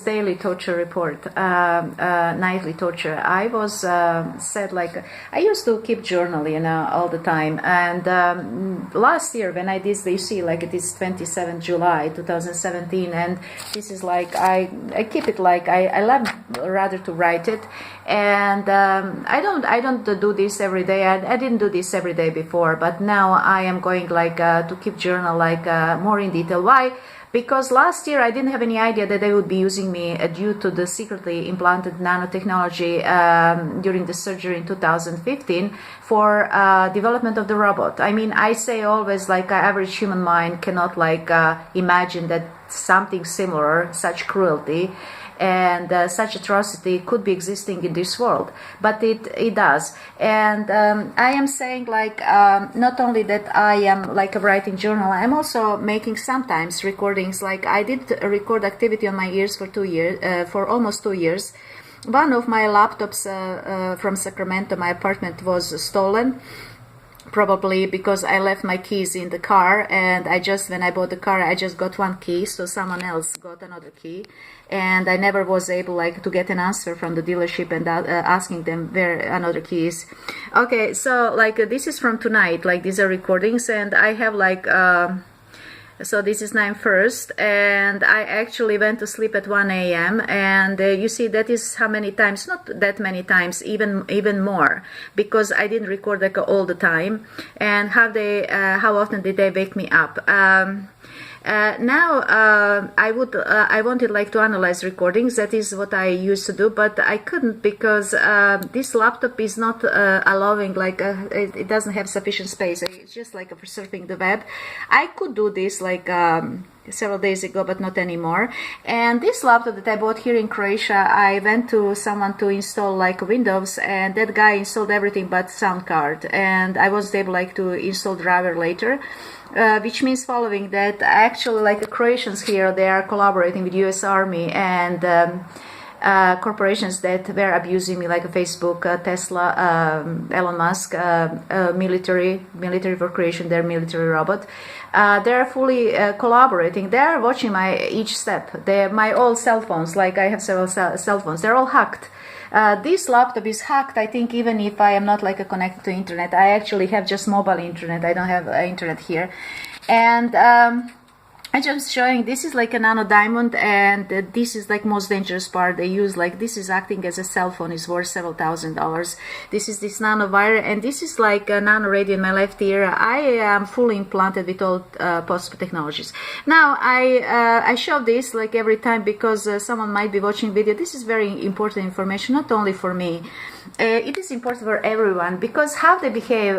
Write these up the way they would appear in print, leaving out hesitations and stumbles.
daily torture report, nightly torture. I was said, like, I used to keep journal, you know, all the time. And last year when I did, you see, like, it is 27 July 2017, and this is like, I keep it, like, I love rather to write it. And I don't do this every day. I didn't do this every day before, but now I am going, like, to keep journal, like, more in detail. Why? Because last year I didn't have any idea that they would be using me due to the secretly implanted nanotechnology during the surgery in 2015 for development of the robot. I mean, I say always, like, an average human mind cannot, like, imagine that something similar, such cruelty and such atrocity could be existing in this world, but it does. And I am saying, like, not only that I am, like, a writing journal, I'm also making sometimes recordings. Like, I did record activity on my ears for 2 years, for almost 2 years. One of my laptops from Sacramento, my apartment, was stolen, probably because I left my keys in the car, and when I bought the car, I just got one key, so someone else got another key, and I never was able, like, to get an answer from the dealership and asking them where another key is. Okay, so, like, this is from tonight, like, these are recordings, and I have, like, so this is 9/1, and I actually went to sleep at 1 a.m. and you see that is how many times, not that many times, even more, because I didn't record, like, all the time. And how often did they wake me up? Now I wanted, like, to analyze recordings. That is what I used to do, but I couldn't because this laptop is not allowing, like, it doesn't have sufficient space. It's just like for surfing the web. I could do this, like, several days ago, but not anymore. And this laptop that I bought here in Croatia, I went to someone to install, like, Windows, and that guy installed everything but sound card, and I was able, like, to install driver later. Which means following that, actually, like, the Croatians here, they are collaborating with US Army and corporations that were abusing me, like Facebook, Tesla, Elon Musk, military for creation their military robot. They're fully collaborating. They're watching my each step. My old cell phones, like, I have several cell phones, they're all hacked. This laptop is hacked, I think, even if I am not, like, connected to internet. I actually have just mobile internet. I don't have internet here. And I'm just showing, this is like a nano diamond, and this is, like, most dangerous part they use. Like, this is acting as a cell phone, is worth several $1,000s. This is this nano wire, and this is like a nano radio in my left ear. I am fully implanted with all possible technologies. Now I show this, like, every time because someone might be watching video. This is very important information, not only for me. It is important for everyone, because how they behave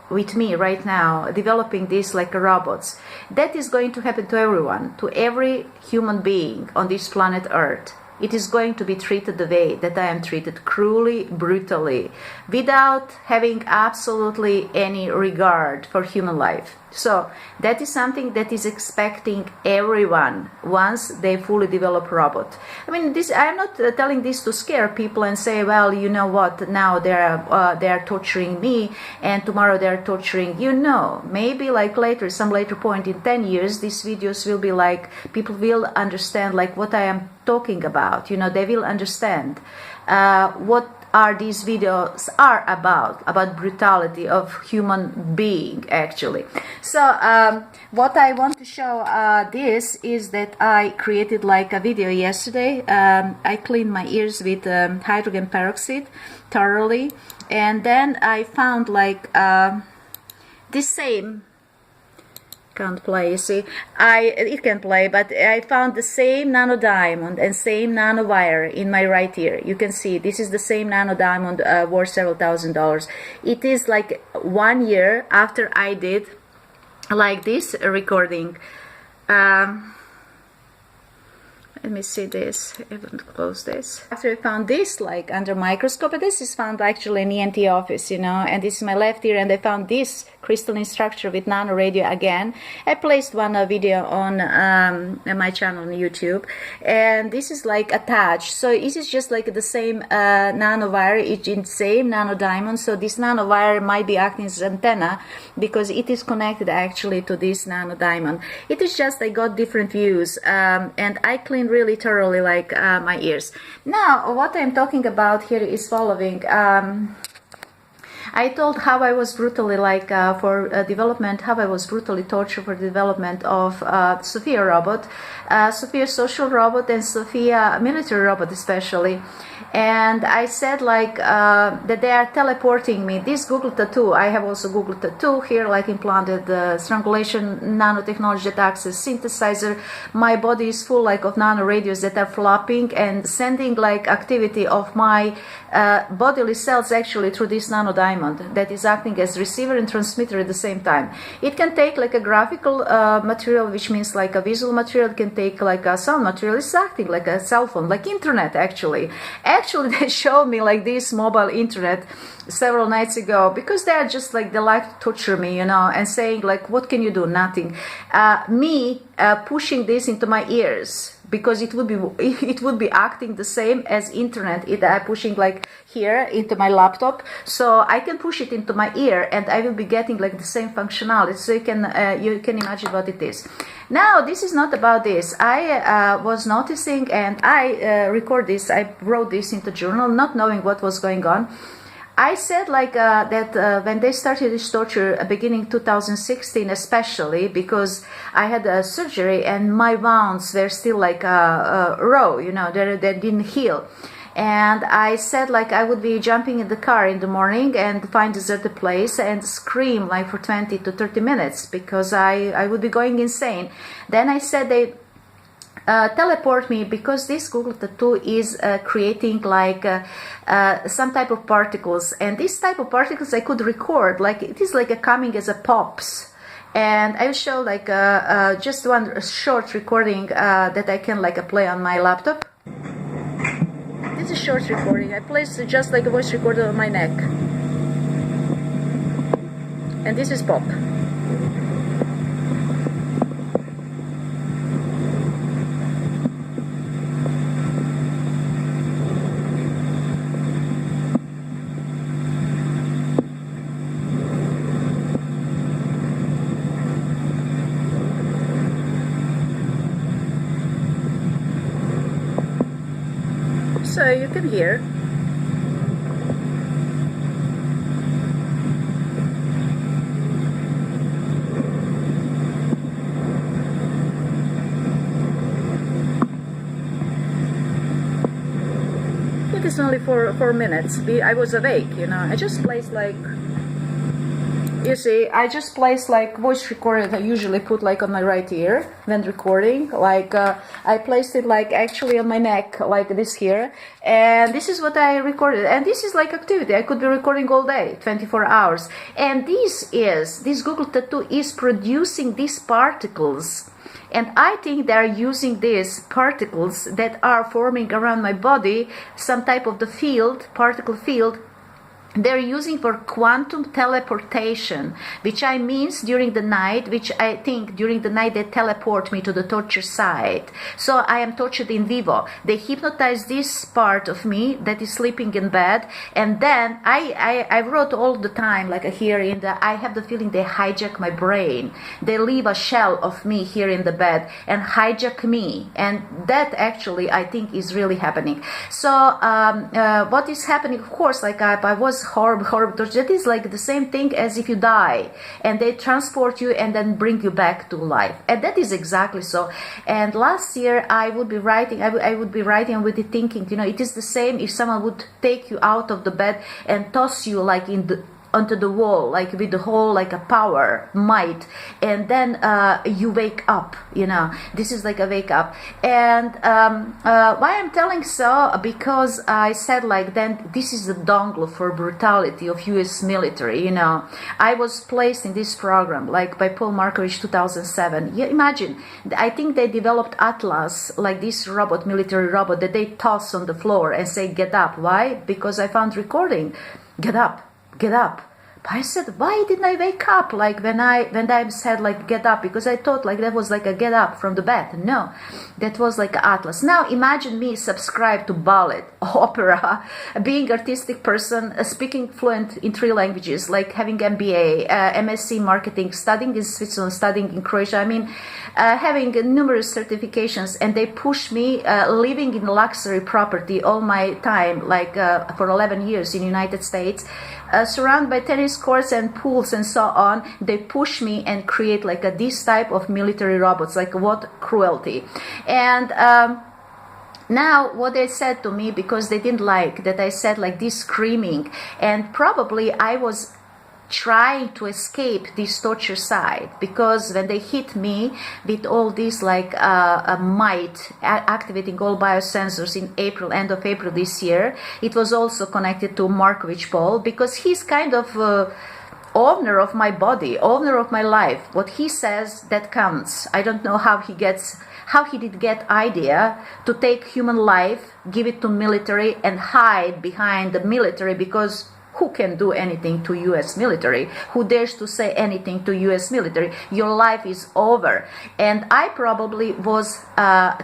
with me right now, developing this, like, robots, that is going to happen to everyone, to every human being on this planet Earth. It is going to be treated the way that I am treated, cruelly, brutally, without having absolutely any regard for human life. So that is something that is expecting everyone once they fully develop robot. I mean, this, I'm not telling this to scare people and say, well, you know what, now they are torturing me, and tomorrow they are torturing you. No, maybe, like, later, some later point in 10 years, these videos will be, like, people will understand, like, what I am talking about. You know, they will understand what are these videos are about brutality of human being, actually. So what I want to show this is that I created, like, a video yesterday. I cleaned my ears with hydrogen peroxide thoroughly, and then I found, like, this same, can't play, you see, it can play, but I found the same nano diamond and same nano wire in my right ear. You can see this is the same nano diamond, worth several $1,000s. It is, like, 1 year after I did, like, this recording. Let me see this. I haven't closed this. After I found this, like, under microscope, this is found actually in ENT office, you know, and this is my left ear, and I found this crystalline structure with nano radio again. I placed one video on my channel on YouTube, and this is, like, attached. So this is just, like, the same nano wire. It's in the same nano diamond. So this nano wire might be acting as antenna because it is connected actually to this nano diamond. It is just I got different views, and I cleaned really thoroughly like my ears. Now, what I'm talking about here is following. I told how I was brutally how I was brutally tortured for the development of Sophia robot, Sophia social robot, and Sophia military robot especially. And I said like that they are teleporting me. This Google tattoo, I have also Google tattoo here, like implanted strangulation nanotechnology that acts as synthesizer. My body is full like of nano radios that are flopping and sending like activity of my bodily cells actually through this nano diamond that is acting as receiver and transmitter at the same time. It can take like a graphical material, which means like a visual material. It can take like a sound material. It's acting like a cell phone, like internet actually. Actually, they showed me like this mobile internet several nights ago because they are just like, they like to torture me, you know, and saying like, what can you do? Nothing. Pushing this into my ears, because it would be acting the same as internet. Pushing like here into my laptop, so I can push it into my ear and I will be getting like the same functionality. So you can imagine what it is. Now this is not about this. I was noticing, and I record this. I wrote this into journal, not knowing what was going on. I said like that when they started this torture beginning 2016, especially because I had a surgery and my wounds were still like raw, you know, they didn't heal. And I said like I would be jumping in the car in the morning and find a deserted place and scream like for 20 to 30 minutes because I would be going insane. Then I said they teleport me because this Google tattoo is creating like some type of particles, and this type of particles I could record, like it is like coming as a pops. And I will show like just one short recording that I can like play on my laptop. This is short recording. I placed just like a voice recorder on my neck, and this is pop. So you can hear. It is only for 4 minutes. I was awake, you know. I just placed like, you see, I just placed like voice recorder that I usually put like on my right ear when recording. Like I placed it like actually on my neck, like this here. And this is what I recorded. And this is like activity. I could be recording all day, 24 hours. And this Google tattoo is producing these particles. And I think they are using these particles that are forming around my body, some type of the field, particle field, they're using for quantum teleportation, which I means during the night, which I think during the night they teleport me to the torture site. So I am tortured in vivo. They hypnotize this part of me that is sleeping in bed, and then I wrote all the time, like here in the, I have the feeling they hijack my brain. They leave a shell of me here in the bed and hijack me, and that actually I think is really happening. So what is happening, of course, like I was horrible torture. That is like the same thing as if you die and they transport you and then bring you back to life, and that is exactly so. And last year I would be writing, I would be writing with the thinking, you know, it is the same if someone would take you out of the bed and toss you like onto the wall, like with the whole like a power might, and then you wake up, you know. This is like a wake up. And why I'm telling so, because I said like then this is the dongle for brutality of US military, you know. I was placed in this program like by Paul Markovich 2007. You imagine, I think they developed Atlas, like this robot, military robot that they toss on the floor and say get up. Why? Because I found recording, get up, I said, why didn't I wake up like when I said like get up? Because I thought like that was like a get up from the bed. No, that was like Atlas. Now imagine me subscribe to ballet, opera, being artistic person, speaking fluent in 3 languages, like having MBA, MSc marketing, studying in Switzerland, studying in Croatia. I mean, having numerous certifications, and they push me living in luxury property all my time, like for 11 years in the United States. Surrounded by tennis courts and pools and so on, they push me and create like this type of military robots. Like, what cruelty. And now what they said to me, because they didn't like that I said like this screaming, and probably I was trying to escape this torture side, because when they hit me with all this like might, activating all biosensors in end of April this year, it was also connected to Markovich Paul, because he's kind of owner of my body, owner of my life. What he says, that counts. I don't know how he did get idea to take human life, give it to military, and hide behind the military, because who can do anything to U.S. military? Who dares to say anything to U.S. military? Your life is over. And I probably was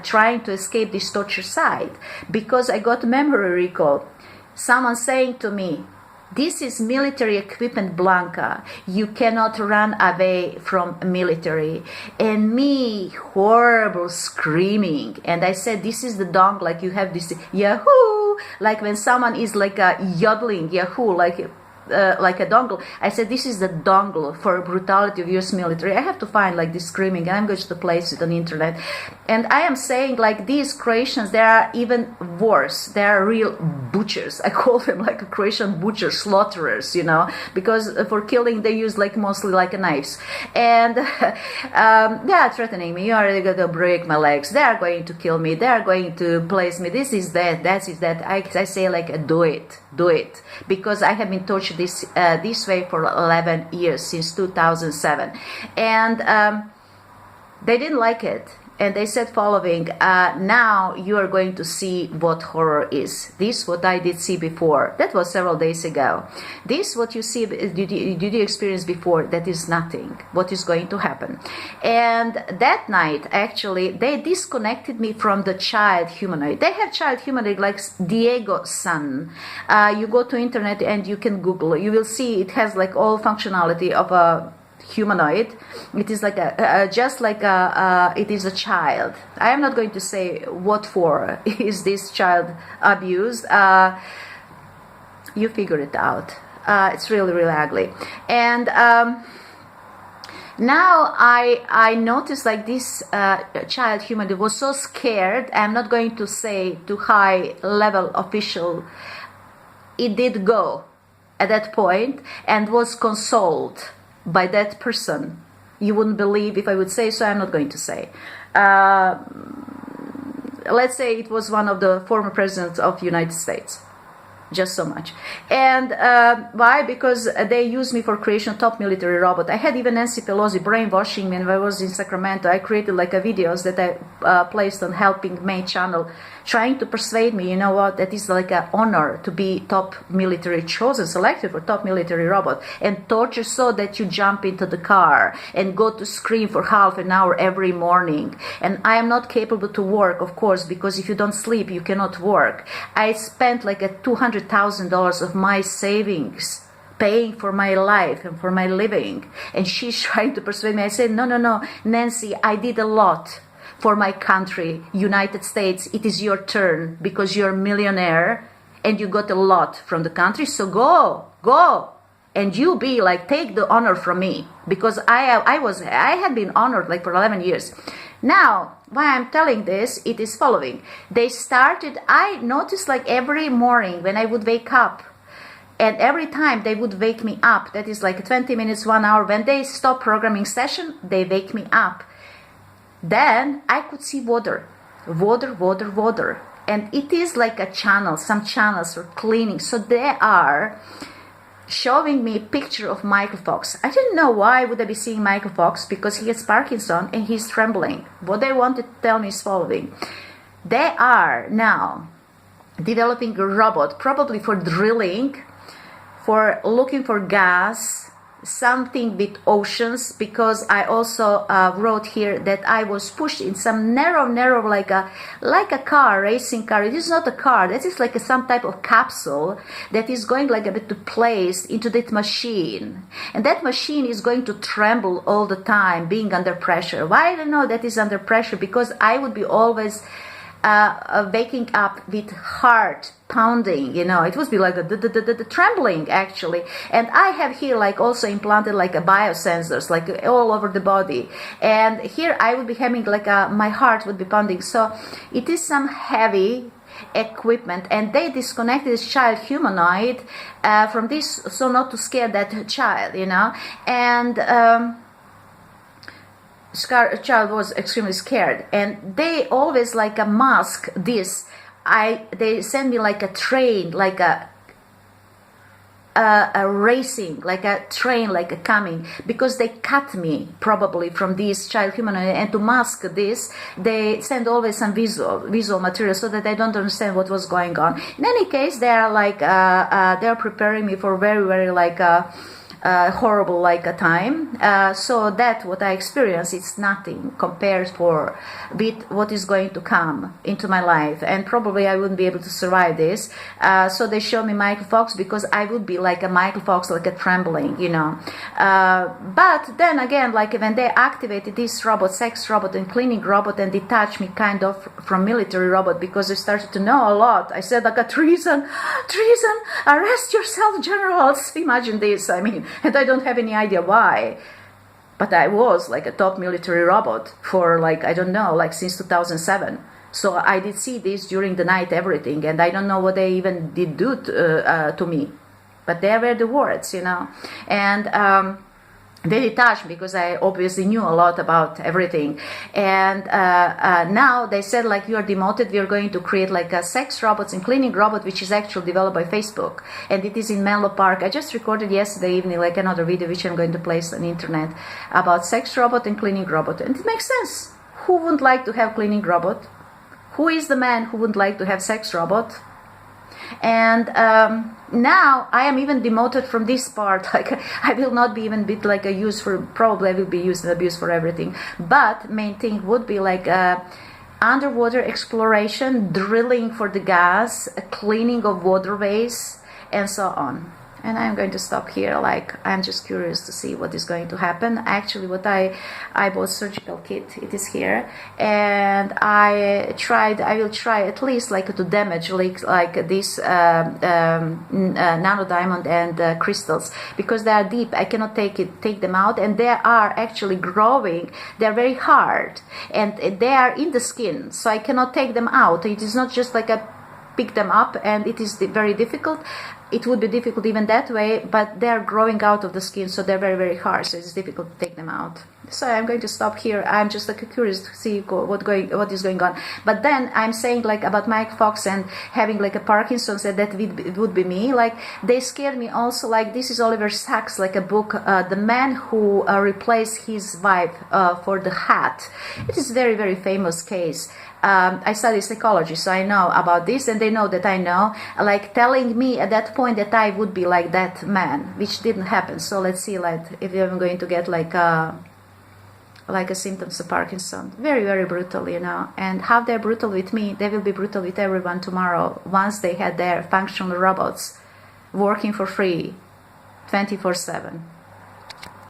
trying to escape this torture side, because I got memory recall. Someone saying to me, this is military equipment, Blanca. You cannot run away from military. And me, horrible screaming. And I said, this is the dongle, like you have this Yahoo, like when someone is like yodeling, Yahoo, like a dongle. I said, this is the dongle for brutality of US military. I have to find like this screaming, and I'm going to place it on the internet. And I am saying like these Croatians, they are even worse. They are real butchers. I call them like Croatian butchers, slaughterers, you know, because for killing they use like mostly like knives. And they are threatening me. You are going to break my legs. They are going to kill me. They are going to place me. This is that. That is that. I say like, do it. Because I have been tortured this way for 11 years, since 2007. And they didn't like it. And they said following, now you are going to see what horror is. This what I did see before. That was several days ago. This what you see, did you experience before, that is nothing. What is going to happen. And that night, actually, they disconnected me from the child humanoid. They have child humanoid like Diego Sun. You go to internet and you can Google. You will see it has like all functionality of a humanoid. It is like it is a child. I am not going to say what for is this child abused. You figure it out. It's really, really ugly. And now I noticed like this child humanoid was so scared. I'm not going to say to high level official. It did go at that point and was consoled by that person. You wouldn't believe if I would say so. I'm not going to say. Let's say it was one of the former presidents of the United States. Just so much. And why? Because they used me for creation of top military robot. I had even Nancy Pelosi brainwashing me when I was in Sacramento. I created like a videos that I placed on Helping May channel, trying to persuade me, you know what, that is like an honor to be top military, chosen, selected for top military robot, and torture so that you jump into the car and go to scream for half an hour every morning. And I am not capable to work, of course, because if you don't sleep, you cannot work. I spent like a $200,000 of my savings paying for my life and for my living. And she's trying to persuade me. I said, no, Nancy, I did a lot for my country, United States. It is your turn because you're a millionaire and you got a lot from the country. So go. And you be like, take the honor from me, because I had been honored like for 11 years. Now, why I'm telling this, it is following. I noticed like every morning when I would wake up, and every time they would wake me up, that is like 20 minutes, 1 hour, when they stop programming session, they wake me up. Then I could see water. And it is like a channel, some channels for cleaning. So they are showing me a picture of Michael Fox. I didn't know why would I be seeing Michael Fox, because he has Parkinson and he's trembling. What they wanted to tell me is following. They are now developing a robot, probably for drilling, for looking for gas, something with oceans, because I also wrote here that I was pushed in some narrow like a car, racing car. It is not a car, that is like some type of capsule that is going like a bit to place into that machine, and that machine is going to tremble all the time, being under pressure. Why I don't know that is under pressure, because I would be always waking up with heart pounding, you know, it would be like the trembling actually. And I have here like also implanted like a biosensors like all over the body, and here I would be having like my heart would be pounding. So it is some heavy equipment, and they disconnected this child humanoid from this, so not to scare that child, you know. And child was extremely scared, and they always like a mask this. They send me like a train, like a racing, like a train, like a coming, because they cut me probably from this child humanoid, and to mask this they send always some visual material so that I don't understand what was going on. In any case, they are like they're preparing me for very like horrible like a time, so that what I experience, it's nothing compared with what is going to come into my life, and probably I wouldn't be able to survive this. So they show me Michael Fox, because I would be like a Michael Fox, like a trembling, you know. But then again, like when they activated this robot, sex robot and cleaning robot, and detached me kind of from military robot, because I started to know a lot. I said like a treason, arrest yourself, generals. Imagine this, I mean. And I don't have any idea why, but I was like a top military robot for like, I don't know, like since 2007. So I did see this during the night, everything, and I don't know what they even did do to me, but there were the words, you know. And they detached me, because I obviously knew a lot about everything. And now they said like, you are demoted, we are going to create like a sex robots and cleaning robot, which is actually developed by Facebook, and it is in Menlo Park. I just recorded yesterday evening like another video which I'm going to place on the internet about sex robot and cleaning robot, and it makes sense. Who wouldn't like to have cleaning robot? Who is the man who wouldn't like to have sex robot? And now I am even demoted from this part. Like I will not be even bit like a use for, probably I will be used and abused for everything. But main thing would be like underwater exploration, drilling for the gas, cleaning of waterways, and so on. And I'm going to stop here. Like I'm just curious to see what is going to happen. Actually, what I bought surgical kit. It is here, and I will try at least like to damage like this nano diamond and crystals, because they are deep. I cannot take them out, and they are actually growing. They are very hard, and they are in the skin, so I cannot take them out. It is not just like a pick them up, and it is very difficult. It would be difficult even that way, but they're growing out of the skin, so they're very hard, so it's difficult to take them out. So I'm going to stop here. I'm just like curious to see what is going on. But then I'm saying like about Mike Fox and having like a Parkinson's, that would be me. Like they scared me also. Like this is Oliver Sacks, like a book, The Man Who Replaced His Wife for the Hat. It is very famous case. I study psychology, so I know about this, and they know that I know, like telling me at that point that I would be like that man, which didn't happen. So let's see, like if I'm going to get like a symptoms of Parkinson. Very brutal, you know. And how they're brutal with me, they will be brutal with everyone tomorrow, once they had their functional robots working for free 24/7.